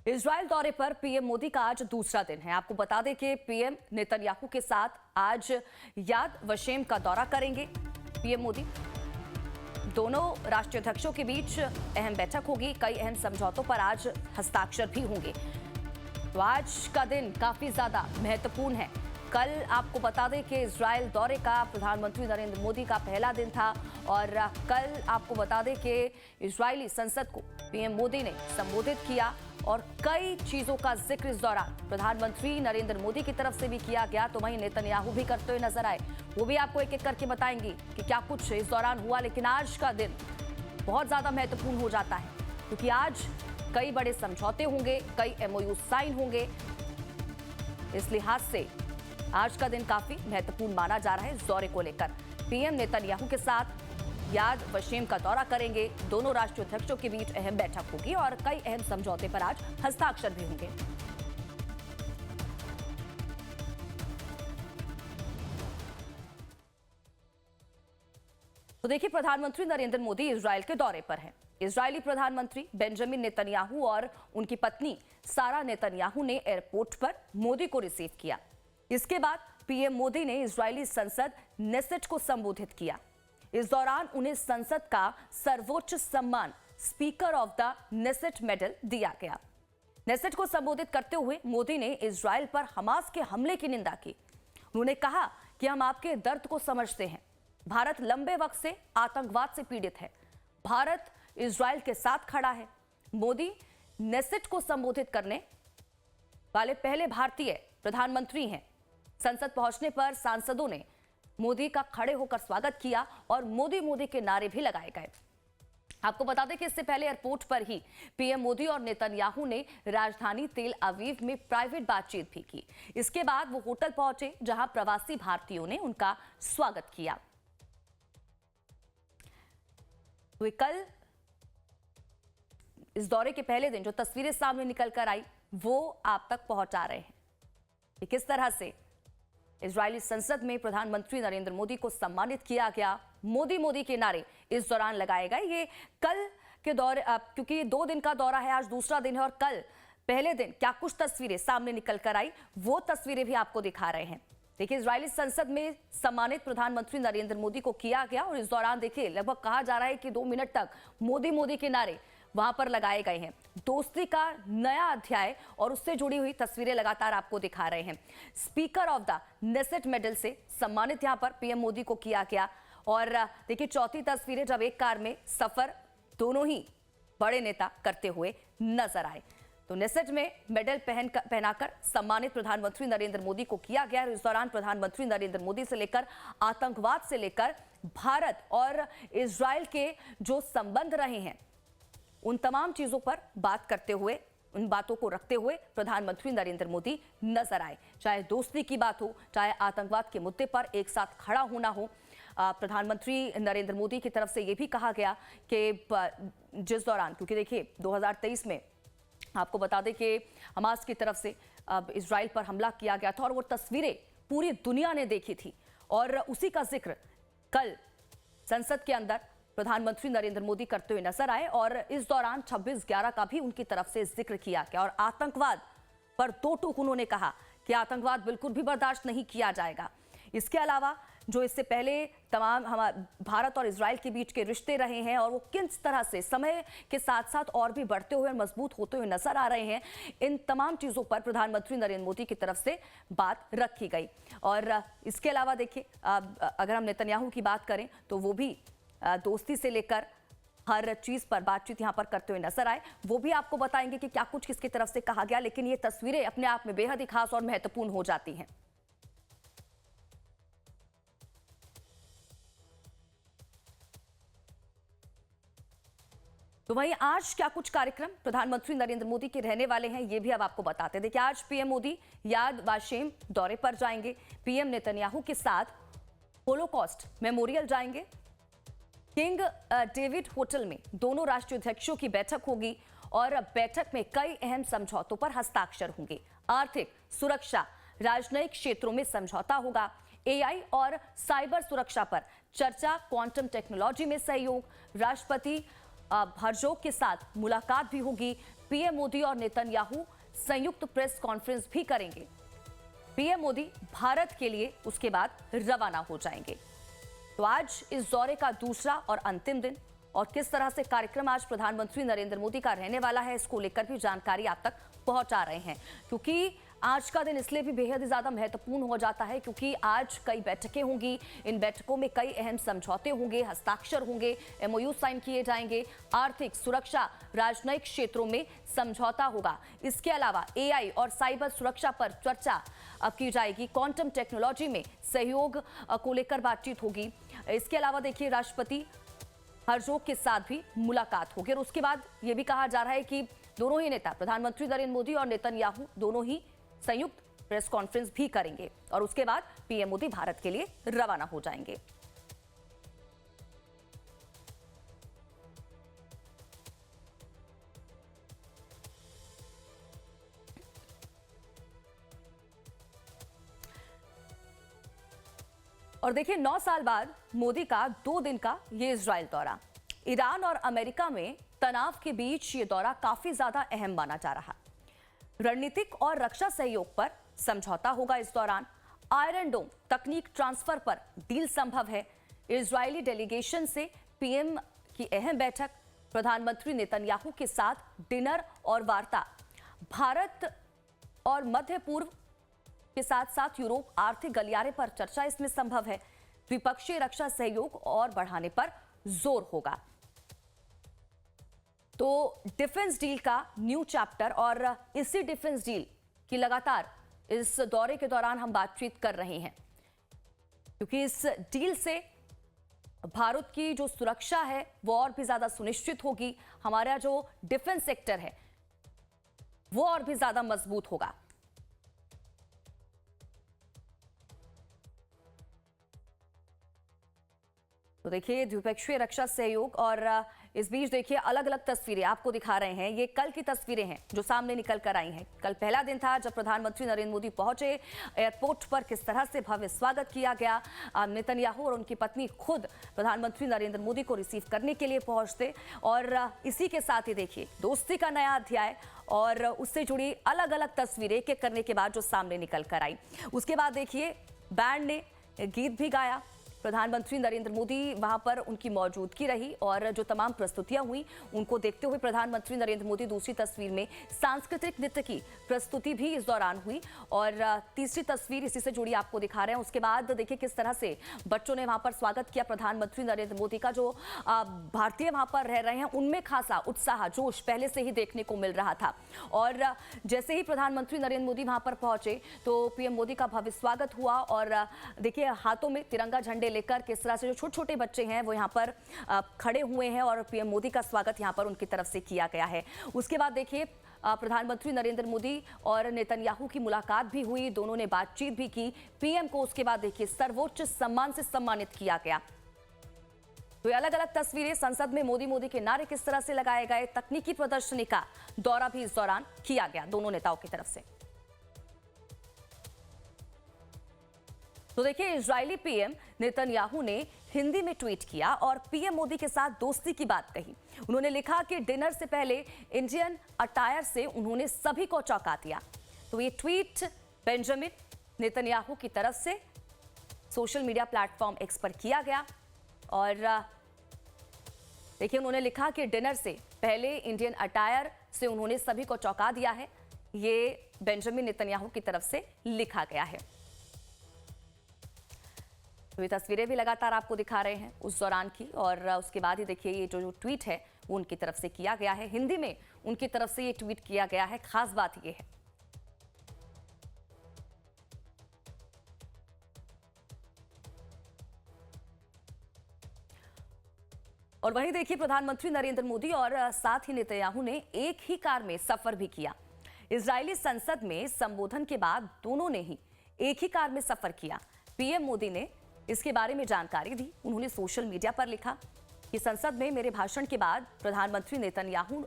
Israel दौरे पर PM Modi का आज दूसरा दिन है। आपको बता दें कि पीएम नेतन्याहू के साथ आज याद वशेम का दौरा करेंगे पीएम मोदी। दोनों राष्ट्रीय अध्यक्षों के बीच अहम बैठक होगी। कई अहम समझौतों पर आज हस्ताक्षर भी होंगे। तो आज का दिन काफी ज्यादा महत्वपूर्ण है। कल आपको बता दें कि इजराइल दौरे का प्रधानमंत्री नरेंद्र मोदी का पहला दिन था और कल आपको बता दें कि इजरायली संसद को पीएम मोदी ने संबोधित किया और कई चीजों का जिक्र इस दौरान प्रधानमंत्री नरेंद्र मोदी की तरफ से भी किया गया। तो वहीं नेतन्याहू भी करते हुए नजर आए। वो भी आपको एक एक करके बताएंगे कि क्या कुछ इस दौरान हुआ। लेकिन आज का दिन बहुत ज्यादा महत्वपूर्ण हो जाता है क्योंकि आज कई बड़े समझौते होंगे, कई एमओयू साइन होंगे। इस लिहाज से आज का दिन काफी महत्वपूर्ण माना जा रहा है। इस दौरे को लेकर पीएम नेतन्याहू के साथ याद वशेम का दौरा करेंगे। दोनों राष्ट्रीय अध्यक्षों के बीच अहम बैठक होगी और कई अहम समझौते पर आज हस्ताक्षर भी होंगे। तो देखिए, प्रधानमंत्री नरेंद्र मोदी इजराइल के दौरे पर हैं। इजरायली प्रधानमंत्री बेंजामिन नेतन्याहू और उनकी पत्नी सारा नेतन्याहू ने एयरपोर्ट पर मोदी को रिसीव किया। इसके बाद पीएम मोदी ने इजरायली संसद नेसेट को संबोधित किया। इस दौरान उन्हें संसद का सर्वोच्च सम्मान speaker of the Knesset medal दिया गया। नेसेट को संबोधित करते हुए मोदी ने इजराइल पर हमास के हमले की निंदा की। उन्होंने कहा कि हम आपके दर्द को समझते हैं। भारत लंबे वक्त से आतंकवाद से पीड़ित है। भारत इजराइल के साथ खड़ा है। मोदी नेसेट को संबोधित करने वाले पहले भारतीय प्रधानमंत्री हैं। संसद पहुंचने पर सांसदों ने मोदी का खड़े होकर स्वागत किया और मोदी मोदी के नारे भी लगाए गए। आपको बता दें कि इससे पहले एयरपोर्ट पर ही पीएम मोदी और नेतन्याहू ने राजधानी तेल अवीव में प्राइवेट बातचीत भी की। इसके बाद वो होटल पहुंचे जहां प्रवासी भारतीयों ने उनका स्वागत किया। तो कल इस दौरे के पहले दिन जो तस्वीरें सामने निकल कर आई वो आप तक पहुंचा रहे हैं कि किस तरह से इजरायली संसद में प्रधानमंत्री नरेंद्र मोदी को सम्मानित किया गया। मोदी मोदी के नारे इस दौरान लगाए गए। ये कल के दौरे, क्योंकि 2 दिन का दौरा है, आज दूसरा दिन है और कल पहले दिन क्या कुछ तस्वीरें सामने निकल कर आई वो तस्वीरें भी आपको दिखा रहे हैं। देखिए, इजरायली संसद में सम्मानित प्रधानमंत्री नरेंद्र मोदी को किया गया और इस दौरान देखिए लगभग कहा जा रहा है कि 2 मिनट तक मोदी मोदी के नारे वहां पर लगाए गए हैं। दोस्ती का नया अध्याय और उससे जुड़ी हुई तस्वीरें लगातार आपको दिखा रहे हैं। Speaker of the Knesset medal से सम्मानित यहां पर पीएम मोदी को किया गया। और देखिए, चौथी तस्वीरें जब एक कार में सफर दोनों ही बड़े नेता करते हुए नजर आए। तो नेसेट में मेडल पहनाकर सम्मानित प्रधानमंत्री नरेंद्र मोदी को किया गया। इस दौरान प्रधानमंत्री नरेंद्र मोदी से लेकर आतंकवाद से लेकर भारत और इजराइल के जो संबंध रहे हैं उन तमाम चीजों पर बात करते हुए, उन बातों को रखते हुए प्रधानमंत्री नरेंद्र मोदी नजर आए। चाहे दोस्ती की बात हो, चाहे आतंकवाद के मुद्दे पर एक साथ खड़ा होना हो। प्रधानमंत्री नरेंद्र मोदी की तरफ से यह भी कहा गया कि जिस दौरान, क्योंकि देखिए 2023 में आपको बता दें कि हमास की तरफ से इजराइल पर हमला किया गया था और वो तस्वीरें पूरी दुनिया ने देखी थी और उसी का जिक्र कल संसद के अंदर प्रधानमंत्री नरेंद्र मोदी करते हुए नजर आए। और इस दौरान 26/11 का भी उनकी तरफ से जिक्र किया गया और आतंकवाद पर 2 टूक उन्होंने कहा कि आतंकवाद बिल्कुल भी बर्दाश्त नहीं किया जाएगा। इसके अलावा जो इससे पहले तमाम भारत और इजराइल के बीच के रिश्ते रहे हैं और वो किस तरह से समय के साथ साथ और भी बढ़ते हुए और मजबूत होते हुए नजर आ रहे हैं, इन तमाम चीजों पर प्रधानमंत्री नरेंद्र मोदी की तरफ से बात रखी गई। और इसके अलावा देखिए, अगर हम नेतन्याहू की बात करें तो वो भी दोस्ती से लेकर हर चीज पर बातचीत यहां पर करते हुए नजर आए। वो भी आपको बताएंगे कि क्या कुछ किसकी तरफ से कहा गया। लेकिन ये तस्वीरें अपने आप में बेहद ही खास और महत्वपूर्ण हो जाती हैं। तो वहीं आज क्या कुछ कार्यक्रम प्रधानमंत्री नरेंद्र मोदी के रहने वाले हैं ये भी अब आपको बताते हैं। देखिए, आज पीएम मोदी याद वाशेम दौरे पर जाएंगे। पीएम नेतन्याहू के साथ होलोकॉस्ट मेमोरियल जाएंगे। किंग डेविड होटल में दोनों राष्ट्रीय अध्यक्षों की बैठक होगी और बैठक में कई अहम समझौतों पर हस्ताक्षर होंगे। आर्थिक, सुरक्षा, राजनयिक क्षेत्रों में समझौता होगा। एआई और साइबर सुरक्षा पर चर्चा, क्वांटम टेक्नोलॉजी में सहयोग, राष्ट्रपति हर्जोग के साथ मुलाकात भी होगी। पीएम मोदी और नेतन्याहू संयुक्त प्रेस कॉन्फ्रेंस भी करेंगे। पीएम मोदी भारत के लिए उसके बाद रवाना हो जाएंगे। तो आज इस दौरे का दूसरा और अंतिम दिन, और किस तरह से कार्यक्रम आज प्रधानमंत्री नरेंद्र मोदी का रहने वाला है, इसको लेकर भी जानकारी आप तक पहुंचा रहे हैं। क्योंकि आज का दिन इसलिए भी बेहद ज्यादा महत्वपूर्ण हो जाता है क्योंकि आज कई बैठकें होंगी। इन बैठकों में कई अहम समझौते होंगे, हस्ताक्षर होंगे, एमओयू साइन किए जाएंगे। आर्थिक, सुरक्षा, राजनयिक क्षेत्रों में समझौता होगा। इसके अलावा एआई और साइबर सुरक्षा पर चर्चा अब की जाएगी। क्वांटम टेक्नोलॉजी में सहयोग को लेकर बातचीत होगी। इसके अलावा देखिए, राष्ट्रपति हर्जोग के साथ भी मुलाकात होगी। और उसके बाद ये भी कहा जा रहा है कि दोनों ही नेता, प्रधानमंत्री नरेंद्र मोदी और नेतन्याहू, दोनों ही संयुक्त प्रेस कॉन्फ्रेंस भी करेंगे और उसके बाद पीएम मोदी भारत के लिए रवाना हो जाएंगे। और देखिए, 9 साल बाद मोदी का 2 दिन का ये इजराइल दौरा। ईरान और अमेरिका में तनाव के बीच ये दौरा काफी ज्यादा अहम माना जा रहा। रणनीतिक और रक्षा सहयोग पर समझौता होगा इस दौरान। आयरन डोम तकनीक ट्रांसफर पर डील संभव है। इजरायली डेलीगेशन से पीएम की अहम बैठक, प्रधानमंत्री नेतन्याहू के साथ डिनर और वार्ता, भारत और मध्य पूर्व के साथ साथ यूरोप आर्थिक गलियारे पर चर्चा इसमें संभव है। द्विपक्षीय रक्षा सहयोग और बढ़ाने पर जोर होगा। तो डिफेंस डील का न्यू चैप्टर, और इसी डिफेंस डील की लगातार इस दौरे के दौरान हम बातचीत कर रहे हैं क्योंकि इस डील से भारत की जो सुरक्षा है वो और भी ज्यादा सुनिश्चित होगी। हमारा जो डिफेंस सेक्टर है वो और भी ज्यादा मजबूत होगा। तो देखिए, द्विपक्षीय रक्षा सहयोग, और इस बीच देखिए अलग अलग तस्वीरें आपको दिखा रहे हैं। ये कल की तस्वीरें हैं जो सामने निकल कर आई हैं। कल पहला दिन था जब प्रधानमंत्री नरेंद्र मोदी पहुंचे एयरपोर्ट पर, किस तरह से भव्य स्वागत किया गया। नेतन्याहू और उनकी पत्नी खुद प्रधानमंत्री नरेंद्र मोदी को रिसीव करने के लिए पहुंचते, और इसी के साथ ही देखिए दोस्ती का नया अध्याय और उससे जुड़ी अलग अलग तस्वीरें एक एक करने के बाद जो सामने निकल कर आई। उसके बाद देखिए बैंड ने गीत भी गाया। प्रधानमंत्री नरेंद्र मोदी वहां पर उनकी मौजूदगी रही और जो तमाम प्रस्तुतियां हुई उनको देखते हुए प्रधानमंत्री नरेंद्र मोदी दूसरी तस्वीर में सांस्कृतिक नृत्य की प्रस्तुति भी इस दौरान हुई, और तीसरी तस्वीर इसी से जुड़ी आपको दिखा रहे हैं। उसके बाद देखिए किस तरह से बच्चों ने वहां पर स्वागत किया प्रधानमंत्री नरेंद्र मोदी का। जो भारतीय वहां पर रह रहे हैं उनमें खासा उत्साह, जोश पहले से ही देखने को मिल रहा था। और जैसे ही प्रधानमंत्री नरेंद्र मोदी वहां पर पहुंचे तो पीएम मोदी का भव्य स्वागत हुआ, और देखिए हाथों में तिरंगा झंडे लेकर किस तरह से जो छोटे छोटे बच्चे हैं वो यहाँ पर खड़े हुए हैं और पीएम मोदी का स्वागत यहाँ पर उनकी तरफ से किया गया है। उसके बाद देखिए प्रधानमंत्री नरेंद्र मोदी और नेतन्याहू की मुलाकात भी हुई, दोनों ने बातचीत भी की। पीएम को उसके बाद देखिए सर्वोच्च सम्मान से सम्मानित किया गया। तो ये अलग अलग तस्वीरें, संसद में मोदी मोदी के नारे किस तरह से लगाए गए, तकनीकी प्रदर्शनी का दौरा भी इस दौरान किया गया दोनों नेताओं की तरफ से। तो देखिए, इजरायली पीएम नेतन्याहू ने हिंदी में ट्वीट किया और पीएम मोदी के साथ दोस्ती की बात कही। उन्होंने लिखा कि डिनर से पहले इंडियन अटायर से उन्होंने सभी को चौंका दिया। तो ये ट्वीट बेंजामिन नेतन्याहू की तरफ से सोशल मीडिया प्लेटफॉर्म एक्स पर किया गया, और देखिए उन्होंने लिखा कि डिनर से पहले इंडियन अटायर से उन्होंने सभी को चौंका दिया है। ये बेंजामिन नेतन्याहू की तरफ से लिखा गया है। तो ये तस्वीरें भी लगातार आपको दिखा रहे हैं उस दौरान की, और उसके बाद ही देखिए ये जो ट्वीट है वो उनकी तरफ से किया गया है, हिंदी में उनकी तरफ से ये ट्वीट किया गया है। खास बात ये है और वहीं देखिए प्रधानमंत्री नरेंद्र मोदी और साथ ही नेतन्याहू ने एक ही कार में सफर भी किया। इजरायली संसद में संबोधन के बाद दोनों ने ही एक ही कार में सफर किया। पीएम मोदी ने इसके बारे में जानकारी दी। उन्होंने सोशल मीडिया पर लिखा कि संसद में मेरे भाषण के बाद प्रधानमंत्री नेतन्याहू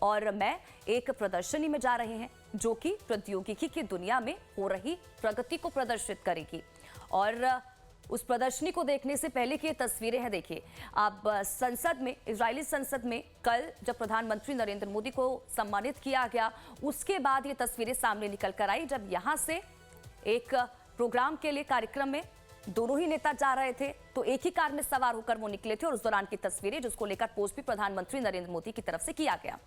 और मैं एक प्रदर्शनी में जा रहे हैं जो कि प्रौद्योगिकी की दुनिया में हो रही प्रगति को प्रदर्शित करेगी। और उस प्रदर्शनी को देखने से पहले की ये तस्वीरें हैं। देखिए, अब संसद में, इजरायली संसद में कल जब प्रधानमंत्री नरेंद्र मोदी को सम्मानित किया गया, उसके बाद ये तस्वीरें सामने निकल कर आई, जब यहां से एक प्रोग्राम के लिए, कार्यक्रम में दोनों ही नेता जा रहे थे, तो एक ही कार में सवार होकर वो निकले थे। और उस दौरान की तस्वीरें, जिसको लेकर पोस्ट भी प्रधानमंत्री नरेंद्र मोदी की तरफ से किया गया।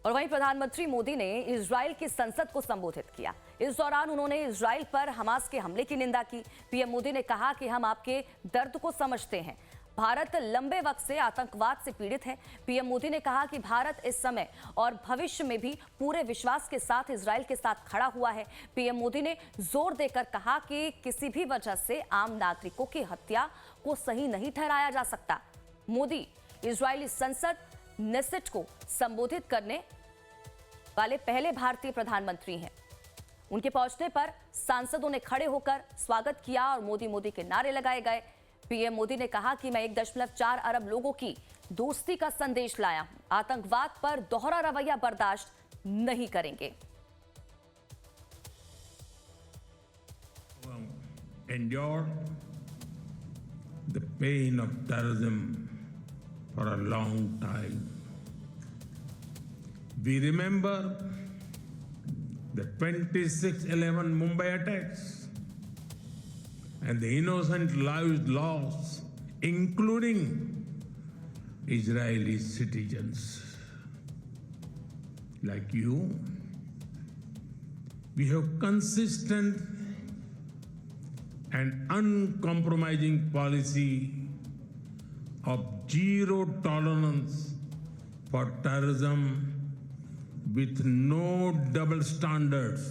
और वहीं प्रधानमंत्री मोदी ने इजराइल की संसद को संबोधित किया। इस दौरान उन्होंने इजराइल पर हमास के हमले की निंदा की। पीएम मोदी ने कहा कि हम आपके दर्द को समझते हैं। भारत लंबे वक्त से आतंकवाद से पीड़ित है। पीएम मोदी ने कहा कि भारत इस समय और भविष्य में भी पूरे विश्वास के साथ इजराइल के साथ खड़ा हुआ है। पीएम मोदी ने जोर देकर कहा कि किसी भी वजह से आम नागरिकों की हत्या को सही नहीं ठहराया जा सकता। मोदी इजरायली संसद नेसेट को संबोधित करने वाले पहले भारतीय प्रधानमंत्री हैं। उनके पहुंचने पर सांसदों ने खड़े होकर स्वागत किया और मोदी मोदी के नारे लगाए गए। पीएम मोदी ने कहा कि मैं 1.4 अरब लोगों की दोस्ती का संदेश लाया हूं। आतंकवाद पर दोहरा रवैया बर्दाश्त नहीं करेंगे। Endure the pain of terrorism for a long time. We remember the 26/11 Mumbai attacks and the innocent lives lost, including Israeli citizens. Like you, we have consistent and uncompromising policy of zero tolerance for terrorism with no double standards.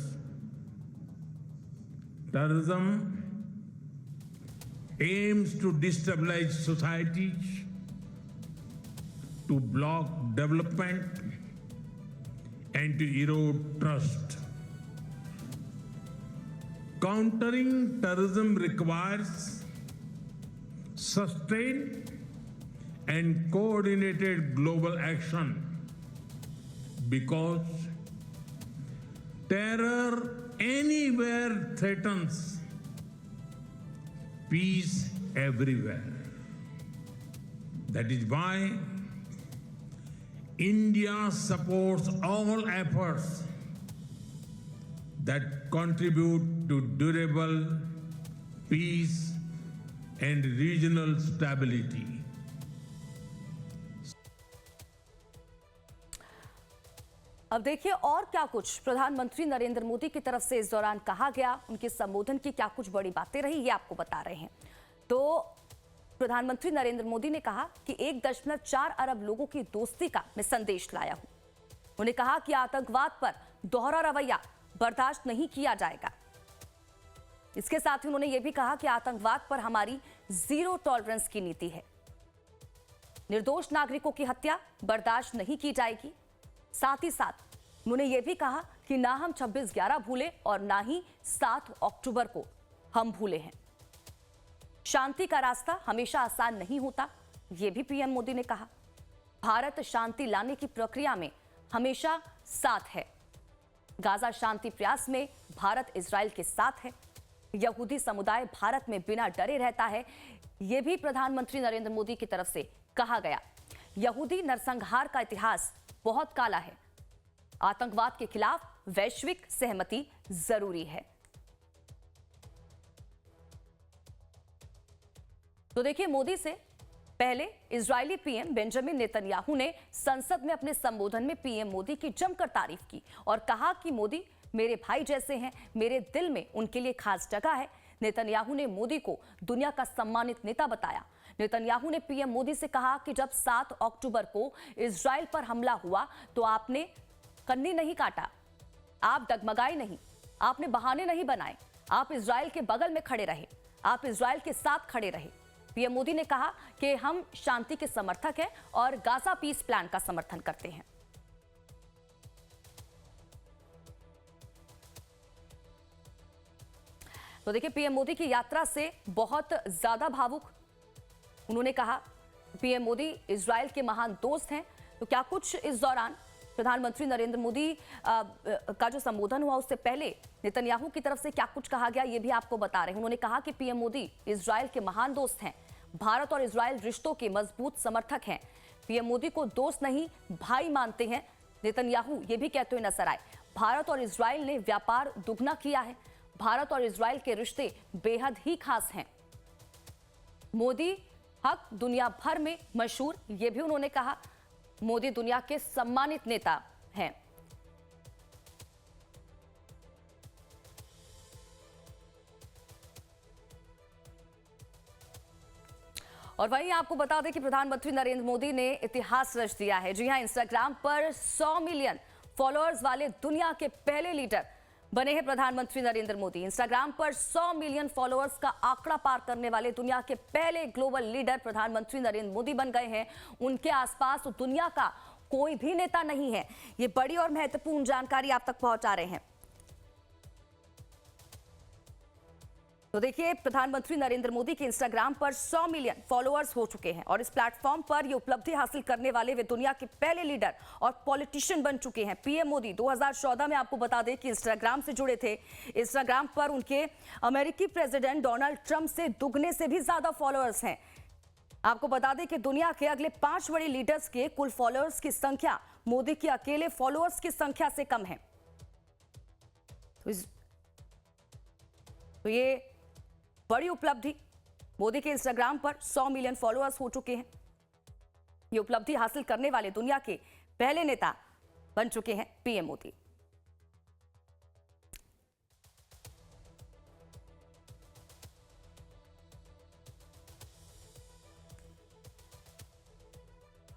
Terrorism aims to destabilize societies, to block development, and to erode trust. Countering terrorism requires sustained and coordinated global action, because terror anywhere threatens peace everywhere. That is why India supports all efforts that contribute to durable peace and regional stability. अब देखिए और क्या कुछ प्रधानमंत्री नरेंद्र मोदी की तरफ से इस दौरान कहा गया, उनके संबोधन की क्या कुछ बड़ी बातें रही, ये आपको बता रहे हैं। तो प्रधानमंत्री नरेंद्र मोदी ने कहा कि 1.4 अरब लोगों की दोस्ती का मैं संदेश लाया हूं। उन्होंने कहा कि आतंकवाद पर दोहरा रवैया बर्दाश्त नहीं किया जाएगा। इसके साथ ही उन्होंने यह भी कहा कि आतंकवाद पर हमारी जीरो टॉलरेंस की नीति है। निर्दोष नागरिकों की हत्या बर्दाश्त नहीं की जाएगी। साथ ही साथ उन्होंने यह भी कहा कि ना हम 26/11 भूले और ना ही 7 अक्टूबर को हम भूले हैं। शांति का रास्ता हमेशा आसान नहीं होता, यह भी पीएम मोदी ने कहा। भारत शांति लाने की प्रक्रिया में हमेशा साथ है। गाजा शांति प्रयास में भारत इजराइल के साथ है। यहूदी समुदाय भारत में बिना डरे रहता है, यह भी प्रधानमंत्री नरेंद्र मोदी की तरफ से कहा गया। यहूदी नरसंहार का इतिहास बहुत काला है। आतंकवाद के खिलाफ वैश्विक सहमति जरूरी है। तो देखिए, मोदी से पहले इजरायली पीएम बेंजामिन नेतन्याहू ने संसद में अपने संबोधन में पीएम मोदी की जमकर तारीफ की और कहा कि मोदी मेरे भाई जैसे हैं, मेरे दिल में उनके लिए खास जगह है। नेतन्याहू ने मोदी को दुनिया का सम्मानित नेता बताया। नेतन्याहू ने पीएम मोदी से कहा कि जब 7 अक्टूबर को इजराइल पर हमला हुआ तो आपने कन्नी नहीं काटा, आप डगमगाए नहीं, आपने बहाने नहीं बनाए, आप इजराइल के बगल में खड़े रहे, आप इजराइल के साथ खड़े रहे। पीएम मोदी ने कहा कि हम शांति के समर्थक हैं और गाजा पीस प्लान का समर्थन करते हैं। तो देखिए, पीएम मोदी की यात्रा से बहुत ज्यादा भावुक उन्होंने कहा। पीएम मोदी इजराइल के महान दोस्त हैं। तो क्या कुछ इस दौरान प्रधानमंत्री नरेंद्र मोदी का जो संबोधन हुआ उससे पहले नेतन्याहू की तरफ से क्या कुछ कहा गया ये भी आपको बता रहे हैं। उन्होंने कहा कि पीएम मोदी इजराइल के महान दोस्त हैं, भारत और इजराइल रिश्तों के मजबूत समर्थक हैं। पीएम मोदी को दोस्त नहीं भाई मानते हैं। नेतन्याहू ये भी कहते हुए नजर आए, भारत और इजराइल ने व्यापार दुगना किया है। भारत और इजराइल के रिश्ते बेहद ही खास हैं। मोदी हक दुनिया भर में मशहूर, ये भी उन्होंने कहा। मोदी दुनिया के सम्मानित नेता हैं। और वहीं आपको बता दें कि प्रधानमंत्री नरेंद्र मोदी ने इतिहास रच दिया है। जी हां, इंस्टाग्राम पर 100 मिलियन फॉलोअर्स वाले दुनिया के पहले लीडर बने हैं प्रधानमंत्री नरेंद्र मोदी। इंस्टाग्राम पर 100 मिलियन फॉलोअर्स का आंकड़ा पार करने वाले दुनिया के पहले ग्लोबल लीडर प्रधानमंत्री नरेंद्र मोदी बन गए हैं। उनके आसपास दुनिया का कोई भी नेता नहीं है। ये बड़ी और महत्वपूर्ण जानकारी आप तक पहुंचा रहे हैं। तो देखिए, प्रधानमंत्री नरेंद्र मोदी के इंस्टाग्राम पर 100 मिलियन फॉलोअर्स हो चुके हैं और इस प्लेटफॉर्म पर ये उपलब्धि हासिल करने वाले वे दुनिया के पहले लीडर और पॉलिटिशियन बन चुके हैं। पीएम मोदी 2014 में आपको बता दें कि इंस्टाग्राम से जुड़े थे। इंस्टाग्राम पर उनके अमेरिकी प्रेसिडेंट डोनाल्ड ट्रंप से दुगने से भी ज्यादा फॉलोअर्स हैं। आपको बता दें कि दुनिया के अगले 5 बड़े लीडर्स के कुल फॉलोअर्स की संख्या मोदी के अकेले फॉलोअर्स की संख्या से कम है। तो ये बड़ी उपलब्धि, मोदी के इंस्टाग्राम पर 100 मिलियन फॉलोअर्स हो चुके हैं। ये उपलब्धि हासिल करने वाले दुनिया के पहले नेता बन चुके हैं पीएम मोदी।